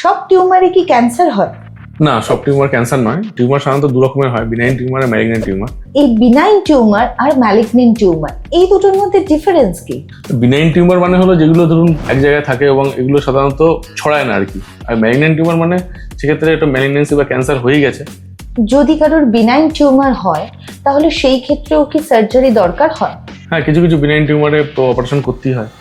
সব টিউমারে কি ক্যান্সার হয়? না, সব টিউমার ক্যান্সার নয়। টিউমার সাধারণত দু রকমের হয়, বিনাইন টিউমার আর ম্যালিগন্যান্ট টিউমার। এই বিনাইন টিউমার আর ম্যালিগন্যান্ট টিউমার এই দুটোর মধ্যে ডিফারেন্স কি? বিনাইন টিউমার মানে হলো যেগুলো ধরুন এক জায়গায় থাকে এবং এগুলো সাধারণত ছড়ায় না আর কি। আর ম্যালিগন্যান্ট টিউমার মানে সেক্ষেত্রে একটা ম্যালিগন্যান্সি বা ক্যান্সার হয়ে গেছে। যদি কারোর বিনাইন টিউমার হয় তাহলে সেই ক্ষেত্রেও কি সার্জারি দরকার হয়? হ্যাঁ, কিছু কিছু বিনাইন টিউমারে তো অপারেশন করতেই হয়।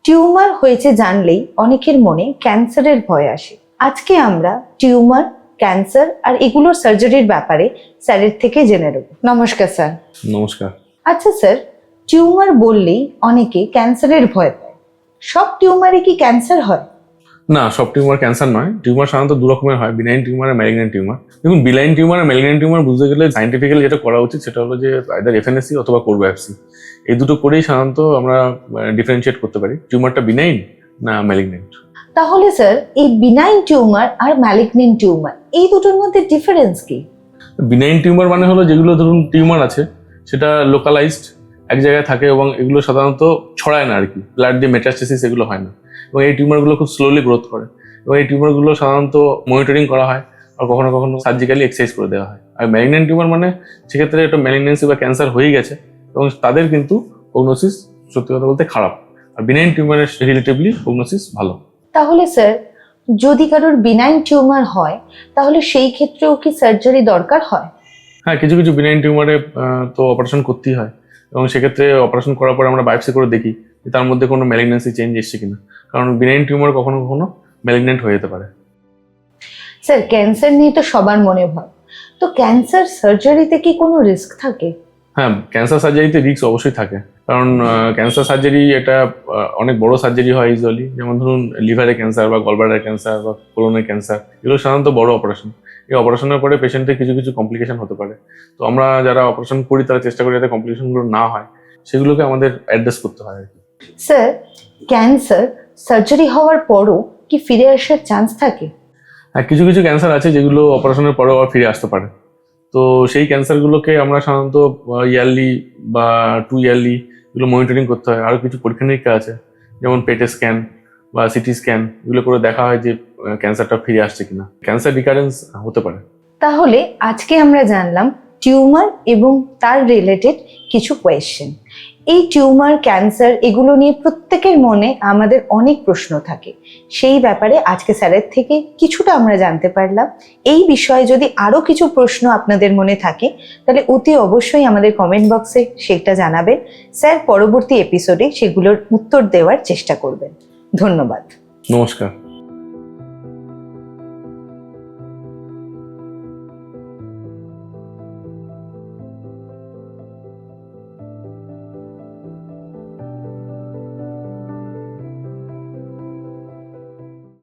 টিউমার হয়েছে জানলেই অনেকের মনে ক্যান্সারের ভয় আসে। আজকে আমরা টিউমার, ক্যান্সার আর এগুলোর সার্জারির ব্যাপারে স্যারের থেকে জেনে নেব। নমস্কার স্যার। নমস্কার। আচ্ছা স্যার, টিউমার বললেই অনেকে ক্যান্সারের ভয় পায়। সব টিউমারে কি ক্যান্সার হয়? না, সব টিউমার ক্যান্সার নয়। টিউমার সাধারণত দু রকমের হয়, বিনাইন টিউমার আর ম্যালিগন্যান্ট টিউমার। দেখুন, বিনাইন টিউমার আর ম্যালিগন্যান্ট টিউমার বুঝতে গেলে সাইন্টিফিক্যালি যেটা করা উচিত সেটা হলো যে আইদার এফএনএসি অথবা কোর বায়োপসি, এই দুটো করেই সাধারণত আমরা ডিফারেন্সিয়েট করতে পারি টিউমারটা বিনাইন না ম্যালিগন্যান্ট। তাহলে স্যার, এই বিনাইন টিউমার আর ম্যালিগন্যান্ট টিউমার এই দুটোর মধ্যে ডিফারেন্স কি? বিনাইন টিউমার মানে হলো যেগুলো ধরুন টিউমার আছে সেটা লোকালাইজড এক জায়গায় থাকে এবং এগুলো সাধারণত ছড়ায় না আর কি, ব্লাড দিয়ে মেটাস্টেসিস এগুলো হয় না, এবং এই টিউমারগুলো খুব স্লোলি গ্রোথ করে এবং এই টিউমারগুলো সাধারণত মনিটরিং করা হয় আর কখনো কখনো সার্জিক্যালি এক্সারসাইজ করে দেওয়া হয়। আর ম্যালিগন্যান্ট টিউমার মানে সেক্ষেত্রে একটা ম্যালিগন্যান্সি বা ক্যান্সার হয়ে গেছে এবং তাদের কিন্তু প্রগনোসিস সত্যি কথা বলতে খারাপ। আর বিনাইন টিউমারের রিলেটিভলি প্রগনোসিস ভালো। তাহলে স্যার, যদি কারোর বিনাইন টিউমার হয় তাহলে সেই ক্ষেত্রেও কি সার্জারি দরকার হয়? হ্যাঁ, কিছু কিছু বিনাইন টিউমারে তো অপারেশন করতেই হয় এবং সেক্ষেত্রে অপারেশন করার পরে আমরা বায়োপসি করে দেখি যে তার মধ্যে কোনো ম্যালিগন্যান্সি চেঞ্জ এসছে কিনা, কারণ বিনাইন টিউমার কখনো কখনো ম্যালিগন্যান্ট হয়ে যেতে পারে। স্যার, ক্যান্সার নিয়ে তো সবার মনে ভয়, তো ক্যান্সার সার্জারিতে কি কোনো রিস্ক থাকে? হ্যাঁ, ক্যান্সার সার্জারিতে রিস্ক অবশ্যই থাকে, কারণ ক্যান্সার সার্জারি এটা অনেক বড় সার্জারি হয় ইউজুয়ালি। যেমন ধরুন লিভারে ক্যান্সার বা গলব্লাডার ক্যান্সার বা কোলনের ক্যান্সার, এগুলো সাধারণত বড় অপারেশন। এই অপারেশনের পরে পেশেন্টের কিছু কিছু কমপ্লিকেশন হতে পারে। তো আমরা যারা অপারেশন করি তারা চেষ্টা করি যাতে কমপ্লিকেশনগুলো না হয়, সেগুলোকে আমাদের অ্যাড্রেস করতে হয় আর কি। স্যার, ক্যান্সার সার্জারি হওয়ার পরও কি ফিরে আসার চান্স থাকে? হ্যাঁ, কিছু কিছু ক্যান্সার আছে যেগুলো অপারেশনের পরেও আবার ফিরে আসতে পারে। তো সেই ক্যান্সারগুলোকে আমরা সাধারণত ইয়ারলি বা 2 ইয়ারলি এগুলো মনিটরিং করতে হয়। আরও কিছু পরীক্ষা নিরীক্ষা আছে, যেমন পেটে স্ক্যান বা সিটি স্ক্যান, এগুলো করে দেখা হয় যে ক্যান্সারটা ফিরে আসছে কিনা। ক্যান্সার রিকারেন্স হতে পারে। তাহলে আজকে আমরা জানলাম টিউমার এবং তার রিলেটেড কিছু কোয়েশ্চেন। এই টিউমার, ক্যান্সার এগুলো নিয়ে প্রত্যেকের মনে আমাদের অনেক প্রশ্ন থাকে, সেই ব্যাপারে আজকে স্যারের থেকে কিছুটা আমরা জানতে পারলাম। এই বিষয়ে যদি আরো কিছু প্রশ্ন আপনাদের মনে থাকে তাহলে অতি অবশ্যই আমাদের কমেন্ট বক্সে সেটা জানাবেন। স্যার পরবর্তী এপিসোডে সেগুলোর উত্তর দেওয়ার চেষ্টা করবেন। ধন্যবাদ। নমস্কার।